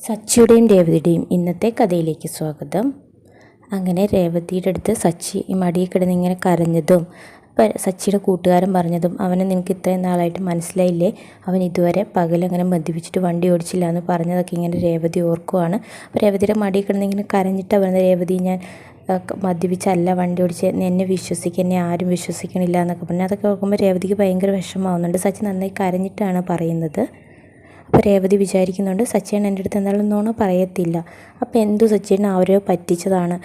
സച്ചിയുടെയും രേവതിയുടെയും ഇന്നത്തെ കഥയിലേക്ക് സ്വാഗതം. അങ്ങനെ രേവതിയുടെ അടുത്ത് സച്ചി ഈ മടിയിൽ കിടന്ന് ഇങ്ങനെ കരഞ്ഞതും സച്ചിയുടെ കൂട്ടുകാരൻ പറഞ്ഞതും അവനെ നിനക്ക് ഇത്രയും നാളായിട്ട് മനസ്സിലായില്ലേ, അവൻ ഇതുവരെ പകലങ്ങനെ മദ്യപിച്ചിട്ട് വണ്ടി ഓടിച്ചില്ല എന്ന് പറഞ്ഞതൊക്കെ ഇങ്ങനെ രേവതി ഓർക്കുവാണ്. അപ്പോൾ രേവതിയുടെ മടിയിൽ കിടന്ന് ഇങ്ങനെ കരഞ്ഞിട്ട് പറഞ്ഞത്, രേവതി ഞാൻ മദ്യപിച്ചല്ല വണ്ടി ഓടിച്ച്, എന്നെ വിശ്വസിക്കുക, എന്നെ ആരും വിശ്വസിക്കണില്ല എന്നൊക്കെ പറഞ്ഞു. അതൊക്കെ ഓർക്കുമ്പോൾ രേവതിക്ക് ഭയങ്കര വിഷമമാവുന്നുണ്ട്. സച്ചി നന്നായി കരഞ്ഞിട്ടാണ് പറയുന്നത്. അപ്പോൾ രേവതി വിചാരിക്കുന്നുണ്ട് സച്ചിൻ എൻ്റെ അടുത്ത് എന്തായാലും നുണ പറയത്തില്ല, അപ്പോൾ എന്തു സച്ചിനെ ആരോ പറ്റിച്ചതാണ്,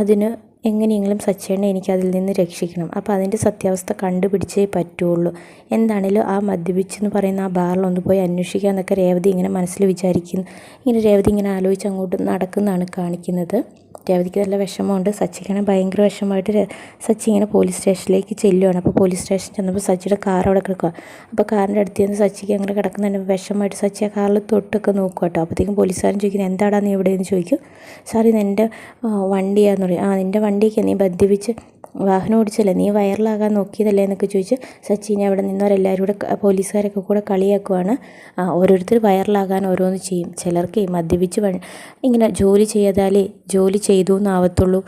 അതിന് എങ്ങനെയെങ്കിലും സച്ചിനെ എനിക്കതിൽ നിന്ന് രക്ഷിക്കണം, അപ്പോൾ അതിൻ്റെ സത്യാവസ്ഥ കണ്ടുപിടിച്ചേ പറ്റുള്ളൂ, എന്താണേലും ആ മദ്യപിച്ചെന്ന് പറയുന്ന ആ ബാറിലൊന്ന് പോയി അന്വേഷിക്കാമെന്നൊക്കെ രേവതി ഇങ്ങനെ മനസ്സിൽ വിചാരിക്കുന്നു. ഇങ്ങനെ രേവതി ഇങ്ങനെ ആലോചിച്ച് അങ്ങോട്ട് നടക്കുന്നതാണ് കാണിക്കുന്നത്. രേവതിക്ക് നല്ല വിഷമമുണ്ട്. സച്ചിക്കാണെങ്കിൽ ഭയങ്കര വിഷമമായിട്ട് സച്ചി ഇങ്ങനെ പോലീസ് സ്റ്റേഷനിലേക്ക് ചെല്ലുകയാണ്. അപ്പോൾ പോലീസ് സ്റ്റേഷൻ ചെന്നപ്പോൾ സച്ചിയുടെ കാർ അവിടെ കിടക്കുക. അപ്പോൾ കാറിൻ്റെ അടുത്ത് നിന്ന് സച്ചിക്ക് അങ്ങനെ കിടക്കുന്നതിന് വിഷമമായിട്ട് സച്ചി ആ കാറിൽ തൊട്ടൊക്കെ നോക്കുക കേട്ടോ. അപ്പോഴത്തേക്കും പോലീസുകാരൻ ചോദിക്കുന്നത് എന്താടാ നീ എവിടെയെന്ന് ചോദിക്കും. സാർ ഇത് എൻ്റെ വണ്ടിയാന്ന് പറയും. നിൻ്റെ വണ്ടിയൊക്കെ നീ മദ്യപിച്ച് വാഹനം ഓടിച്ചല്ലേ, നീ വൈറലാകാൻ നോക്കിയതല്ലേ എന്നൊക്കെ ചോദിച്ച് സച്ചിനെ അവിടെ നിന്നവരെല്ലാവരും കൂടെ പോലീസുകാരൊക്കെ കൂടെ കളിയാക്കുവാണ്. ഓരോരുത്തർ വൈറലാകാൻ ഓരോന്ന് ചെയ്യും, ചിലർക്ക് മദ്യപിച്ച് ഇങ്ങനെ ജോലി ചെയ്യാതാലേ ജോലി ചെയ്തു എന്നാവത്തുള്ളൂ,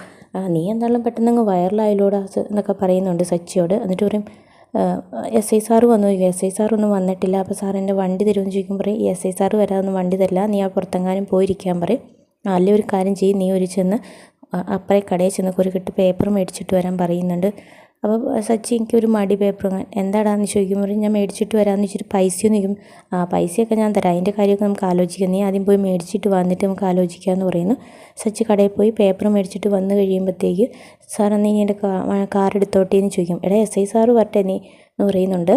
നീ എന്തായാലും പെട്ടെന്ന് വൈറലായാലോടാ എന്നൊക്കെ പറയുന്നുണ്ട് സച്ചിയോട്. എന്നിട്ട് പറയും എസ് ഐ സാറ് വന്നു. എസ് ഐ സാറൊന്നും വന്നിട്ടില്ല, അപ്പോൾ സാർ എൻ്റെ വണ്ടി തരുമെന്ന് ചോദിക്കുമ്പോൾ പറയും എസ് ഐ സാറ് വരാതൊന്നും വണ്ടി തരില്ല, നീ ആ പുറത്തെങ്ങാനും പോയിരിക്കാൻ പറയും. അല്ലേ ഒരു കാര്യം ചെയ്യും, നീ ഒരു ചെന്ന് അപ്പുറേ കടയിൽ ചെന്ന് ഒരു കെട്ട് പേപ്പർ മേടിച്ചിട്ട് വരാൻ പറയുന്നുണ്ട്. അപ്പോൾ സച്ചി എനിക്കൊരു മടി പേപ്പർ എന്താടാന്ന് ചോദിക്കുമ്പോൾ ഞാൻ മേടിച്ചിട്ട് വരാമെന്ന് വെച്ചിട്ട് പൈസയൊന്നും നിൽക്കും. പൈസയൊക്കെ ഞാൻ തരാം, അതിൻ്റെ കാര്യമൊക്കെ നമുക്ക് ആലോചിക്കാം, നീ ആദ്യം പോയി മേടിച്ചിട്ട് വന്നിട്ട് നമുക്ക് ആലോചിക്കാമെന്ന് പറയുന്നു. സച്ചി കടയിൽ പോയി പേപ്പർ മേടിച്ചിട്ട് വന്ന് കഴിയുമ്പോഴത്തേക്ക് സാർ നീ എൻ്റെ കാർ എടുത്തോട്ടേ എന്ന് ചോദിക്കും. എടാ എസ് ഐ സാറ് വരട്ടെ നീ എന്ന് പറയുന്നുണ്ട്.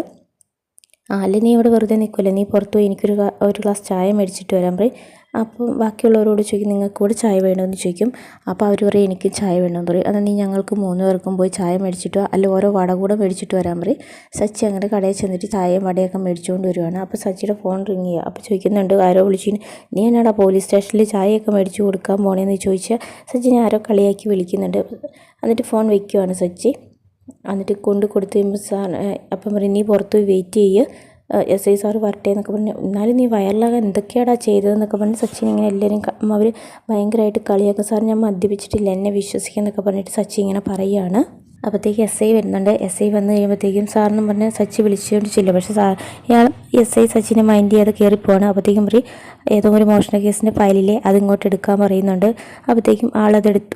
അല്ലെ നീ ഇവിടെ വെറുതെ നിൽക്കുമല്ലേ, നീ പുറത്ത് പോയി ഒരു ഗ്ലാസ് ചായ മേടിച്ചിട്ട് വരാൻ പറയും. അപ്പോൾ ബാക്കിയുള്ളവരോട് ചോദിക്കും നിങ്ങൾക്ക് കൂടെ ചായ വേണമെന്ന് ചോദിക്കും. അപ്പോൾ അവർ പറയും എനിക്ക് ചായ വേണമെന്ന് പറയും. എന്നാൽ നീ ഞങ്ങൾക്ക് 3 പേർക്കും പോയി ചായ മേടിച്ചിട്ടോ അല്ല ഓരോ വട കൂടെ മേടിച്ചിട്ട് വരാൻ പറയും. സച്ചി അങ്ങനെ കടയിൽ ചെന്നിട്ട് ചായയും വടയൊക്കെ മേടിച്ചുകൊണ്ട് വരുവാണ്. അപ്പോൾ സച്ചിയുടെ ഫോൺ റിങ് ചെയ്യുക. അപ്പോൾ ചോദിക്കുന്നുണ്ട് ആരോ വിളിച്ചു, നീ എന്നാടാ പോലീസ് സ്റ്റേഷനിൽ ചായയൊക്കെ മേടിച്ച് കൊടുക്കാൻ പോണേന്ന് ചോദിച്ചാൽ സച്ചിനെ ആരോ കളിയാക്കി വിളിക്കുന്നുണ്ട്. എന്നിട്ട് ഫോൺ വയ്ക്കുവാണ് സച്ചി. എന്നിട്ട് കൊടുത്ത് കഴിയുമ്പോൾ സാർ അപ്പം പറയും നീ പുറത്ത് പോയി വെയിറ്റ് ചെയ്യുക, എസ് ഐ സാറ് വരട്ടെ എന്നൊക്കെ പറഞ്ഞു. എന്നാലും നീ വൈറലാകാൻ എന്തൊക്കെയാടാ ചെയ്തതെന്നൊക്കെ പറഞ്ഞ് സച്ചിൻ ഇങ്ങനെ എല്ലാവരും അവർ ഭയങ്കരമായിട്ട് കളിയാക്കും. സാർ ഞാൻ മദ്യപിച്ചിട്ടില്ല, എന്നെ വിശ്വസിക്കുക എന്നൊക്കെ പറഞ്ഞിട്ട് സച്ചി ഇങ്ങനെ പറയുകയാണ്. അപ്പോഴത്തേക്ക് എസ് ഐ വരുന്നുണ്ട്. എസ് ഐ വന്നു കഴിയുമ്പോഴത്തേക്കും സാറിനും പറഞ്ഞ് സച്ചി വിളിച്ചുകൊണ്ട് ചെല്ലും. പക്ഷേ ഇയാൾ എസ് ഐ സച്ചിനെ മൈൻഡ് ചെയ്യാതെ കയറിപ്പോവാണ്. അപ്പോഴത്തേക്കും പറയും ഏതോ ഒരു മോഷണ കേസിൻ്റെ ഫയലിലെ അതിങ്ങോട്ട് എടുക്കാൻ പറയുന്നുണ്ട്. അപ്പോഴത്തേക്കും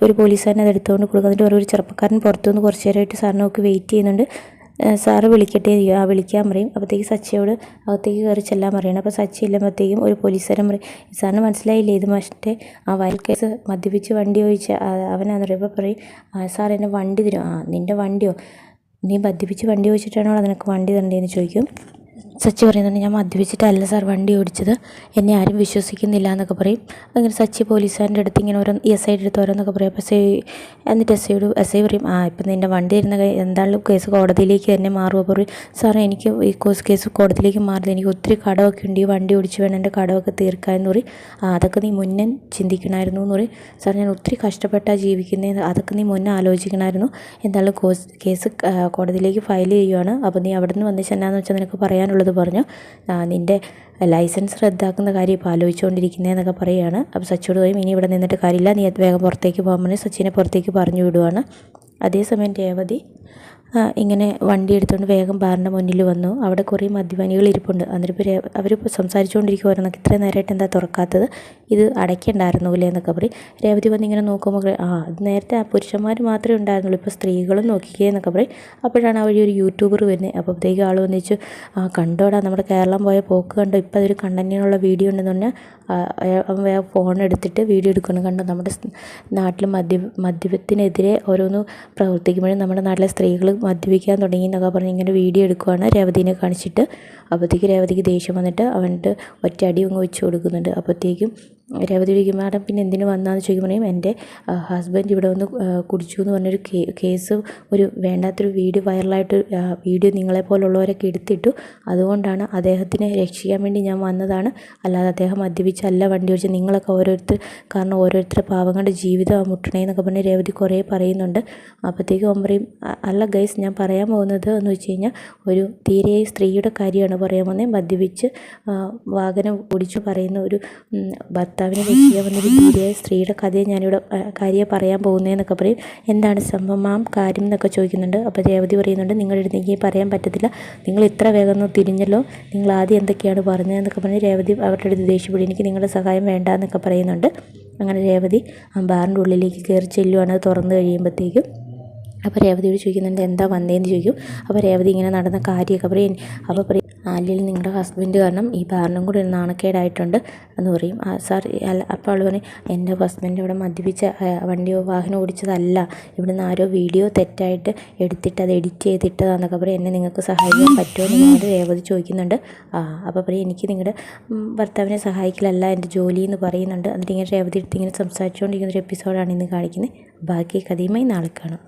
ഒരു പോലീസുകാരനെ അത് എടുത്തുകൊണ്ട് കൊടുക്കുക. എന്നിട്ട് ഒരു ചെറുപ്പക്കാരൻ പുറത്തുനിന്ന് കുറച്ച് നേരമായിട്ട് സാറിനെ നോക്കി വെയിറ്റ് ചെയ്യുന്നുണ്ട്. സാറ് വിളിക്കട്ടെ വിളിക്കാൻ പറയും. അപ്പോഴത്തേക്ക് സച്ചിയോട് അകത്തേക്ക് കയറി ചെല്ലാൻ പറയണം. അപ്പോൾ സച്ചി ഇല്ലുമ്പോഴത്തേക്കും ഒരു പോലീസുകാരൻ പറയും സാറിന് മനസ്സിലായില്ലേ ഇത് മറ്റേ വയൽ കേസ് മദ്യപിച്ച് വണ്ടി ഓടിച്ച് അവനാന്ന് പറയും. അപ്പോൾ പറയും സാർ എന്നെ വണ്ടി തരും. നിൻ്റെ വണ്ടിയോ, നീ മദ്യപിച്ച് വണ്ടി ഓടിച്ചിട്ടാണോ നിനക്ക് വണ്ടി തരേണ്ടതെന്ന് ചോദിക്കും. സച്ചി പറയുന്നുണ്ട് ഞാൻ മദ്യപിച്ചിട്ടല്ല സാർ വണ്ടി ഓടിച്ചത്, എന്നെ ആരും വിശ്വസിക്കുന്നില്ല എന്നൊക്കെ പറയും. അങ്ങനെ സച്ചി പോലീസുകാരൻ്റെ അടുത്ത് ഇങ്ങനെ എസ് ഐയുടെ അടുത്ത് ഓരോന്നൊക്കെ പറയും. അപ്പോൾ എന്നിട്ട് എസ് ഐ പറയും ഇപ്പം നിൻ്റെ വണ്ടി തരുന്ന എന്തായാലും കേസ് കോടതിയിലേക്ക് തന്നെ മാറുമോ പറയും. സാറേ എനിക്ക് ഈ കേസ് കോടതിയിലേക്ക് മാറില്ല, എനിക്ക് ഒത്തിരി കടമൊക്കെ ഉണ്ട്, ഈ വണ്ടി ഓടിച്ച് വേണം എൻ്റെ കടമൊക്കെ തീർക്കാമെന്ന് പറയും. അതൊക്കെ നീ മുന്നേ ചിന്തിക്കണമായിരുന്നു എന്ന് പറയും. സാർ ഞാൻ ഒത്തിരി കഷ്ടപ്പെട്ടാണ് ജീവിക്കുന്നത്, അതൊക്കെ നീ മുന്നേ ആലോചിക്കണമായിരുന്നു, എന്തായാലും കേസ് കോടതിയിലേക്ക് ഫയൽ ചെയ്യുവാണ്, അപ്പോൾ നീ അവിടെ നിന്ന് വന്നിച്ച് എന്നാന്ന് വെച്ചാൽ നിനക്ക് പറയാനുള്ളത് പറഞ്ഞു, നിൻ്റെ ലൈസൻസ് റദ്ദാക്കുന്ന കാര്യം ഇപ്പോൾ ആലോചിച്ചുകൊണ്ടിരിക്കുന്നതെന്നൊക്കെ പറയുകയാണ്. അപ്പോൾ സച്ചിയോട് പറയും ഇനി ഇവിടെ നിന്നിട്ട് കാര്യമില്ല, നീ വേഗം പുറത്തേക്ക് പോകാൻ പറഞ്ഞ് സച്ചിനെ പുറത്തേക്ക് പറഞ്ഞു വിടുവാണ്. അതേസമയം രേവതി ഇങ്ങനെ വണ്ടി എടുത്തുകൊണ്ട് വേഗം ബാറിൻ്റെ മുന്നിൽ വന്നു. അവിടെ കുറേ മദ്യപാനികൾ ഇരിപ്പുണ്ട്. എന്നിട്ടിപ്പോൾ അവരിപ്പോൾ സംസാരിച്ചുകൊണ്ടിരിക്കുമായിരുന്നു, ഇത്രയും നേരമായിട്ട് എന്താ തുറക്കാത്തത്, ഇത് അടയ്ക്കണ്ടായിരുന്നില്ലേ എന്നൊക്കെ പറയും. രേവതി വന്ന് ഇങ്ങനെ നോക്കുമ്പോൾ അത് നേരത്തെ പുരുഷന്മാർ മാത്രമേ ഉണ്ടായിരുന്നുള്ളൂ, ഇപ്പോൾ സ്ത്രീകളും നോക്കിക്കേ എന്നൊക്കെ പറയും. അപ്പോഴാണ് ആ വഴി ഒരു യൂട്യൂബർ വരുന്നത്. അപ്പോഴത്തേക്കും ആൾ വന്നിച്ചു കണ്ടോടാ നമ്മുടെ കേരളം പോയ പോക്ക് കണ്ടോ, ഇപ്പോൾ അതൊരു കണ്ടന്റിനുള്ള വീഡിയോ ഉണ്ടെന്ന് പറഞ്ഞാൽ അവൻ വേഗം ഫോൺ എടുത്തിട്ട് വീഡിയോ എടുക്കണം. കണ്ടോ നമ്മുടെ നാട്ടിൽ മദ്യപത്തിനെതിരെ ഓരോന്ന് പ്രവർത്തിക്കുമ്പോഴും നമ്മുടെ നാട്ടിലെ സ്ത്രീകൾ മദ്യപിക്കാൻ തുടങ്ങി എന്നൊക്കെ പറഞ്ഞ് ഇങ്ങനെ വീഡിയോ എടുക്കുവാണ് രേവതിനെ കാണിച്ചിട്ട്. അപ്പോഴത്തേക്ക് രേവതിക്ക് ദേഷ്യം വന്നിട്ട് അവൻ്റെ ഒറ്റ അടി അങ്ങ് വെച്ച് കൊടുക്കുന്നുണ്ട്. അപ്പോഴത്തേക്കും രേവതി ചോദിക്കും മാഡം പിന്നെ എന്തിനു വന്നാന്ന് ചോദിക്കുമ്പോഴേയും എൻ്റെ ഹസ്ബൻഡ് ഇവിടെ വന്ന് കുടിച്ചു എന്ന് പറഞ്ഞൊരു കേസ് ഒരു വേണ്ടാത്തൊരു വീഡിയോ വൈറലായിട്ട് വീഡിയോ നിങ്ങളെപ്പോലുള്ളവരൊക്കെ എടുത്തിട്ടു. അതുകൊണ്ടാണ് അദ്ദേഹത്തിനെ രക്ഷിക്കാൻ വേണ്ടി ഞാൻ വന്നതാണ്, അല്ലാതെ അദ്ദേഹം മദ്യപിച്ചല്ല വണ്ടി ഓടിച്ച് നിങ്ങളൊക്കെ കാരണം ഓരോരുത്തരുടെ പാവങ്ങളുടെ ജീവിതം മുട്ടണേ എന്നൊക്കെ പറഞ്ഞ് രേവതി കുറേ പറയുന്നുണ്ട്. അപ്പോഴത്തേക്കും അവൻ പറയും അല്ല ഗൈസ്, ഞാൻ പറയാൻ പോകുന്നത് എന്ന് വെച്ച് കഴിഞ്ഞാൽ ഒരു തീരെ സ്ത്രീയുടെ കാര്യമാണ് പറയാൻ പോകുന്നത്. മദ്യപിച്ച് വാഹനം ഓടിച്ചു പറയുന്ന ഒരു ഭർത്താവിനെ രക്ഷിക്കാൻ വന്നൊരു ധീരയായ സ്ത്രീയുടെ കഥയെ ഞാനിവിടെ കാര്യം പറയാൻ പോകുന്നതെന്നൊക്കെ പറയും. എന്താണ് സംഭവം കാര്യം എന്നൊക്കെ ചോദിക്കുന്നുണ്ട്. അപ്പോൾ രേവതി പറയുന്നുണ്ട് നിങ്ങളുടെ അടുത്ത് എനിക്ക് പറയാൻ പറ്റത്തില്ല, നിങ്ങൾ ഇത്ര വേഗം ഒന്ന് തിരിഞ്ഞല്ലോ, നിങ്ങൾ ആദ്യം എന്തൊക്കെയാണ് പറഞ്ഞതെന്നൊക്കെ പറഞ്ഞ് രേവതി അവരുടെ അടുത്ത് ദേഷ്യപ്പെടും. എനിക്ക് നിങ്ങളുടെ സഹായം വേണ്ട എന്നൊക്കെ പറയുന്നുണ്ട്. അങ്ങനെ രേവതി ബാറിൻ്റെ ഉള്ളിലേക്ക് കയറി ചെല്ലുവാണ്. അത് തുറന്നു കഴിയുമ്പോഴത്തേക്കും അപ്പോൾ രേവതിയോട് ചോദിക്കുന്നുണ്ട് എന്താ വന്നതെന്ന് ചോദിക്കും. അപ്പോൾ രേവതി ഇങ്ങനെ നടന്ന കാര്യമൊക്കെ പറയും. അപ്പോൾ പറയും അല്ലെങ്കിൽ നിങ്ങളുടെ ഹസ്ബൻഡ് കാരണം ഈ ബാറിനും കൂടി ഒരു നാണക്കേടായിട്ടുണ്ട് എന്ന് പറയും. സാർ അല്ല, അപ്പോൾ അവൾ പറയും എൻ്റെ ഹസ്ബൻഡ് ഇവിടെ മദ്യപിച്ച വാഹനം ഓടിച്ചതല്ല, ഇവിടുന്ന് ആരോ വീഡിയോ തെറ്റായിട്ട് എടുത്തിട്ട് അത് എഡിറ്റ് ചെയ്തിട്ടതാന്നൊക്കെ പറയും. എന്നെ നിങ്ങൾക്ക് സഹായിക്കാൻ പറ്റുമോ എന്ന് നിങ്ങളുടെ രേവതി ചോദിക്കുന്നുണ്ട്. അപ്പോൾ പറയും എനിക്ക് നിങ്ങളുടെ ഭർത്താവിനെ സഹായിക്കലല്ല എൻ്റെ ജോലി എന്ന് പറയുന്നുണ്ട്. എന്നിട്ട് ഇങ്ങനെ രേവതി എടുത്ത് ഇങ്ങനെ സംസാരിച്ചുകൊണ്ടിരിക്കുന്ന ഒരു എപ്പിസോഡാണ് ഇന്ന് കാണിക്കുന്നത്. ബാക്കി കഥയുമായി നാളെ കാണാം.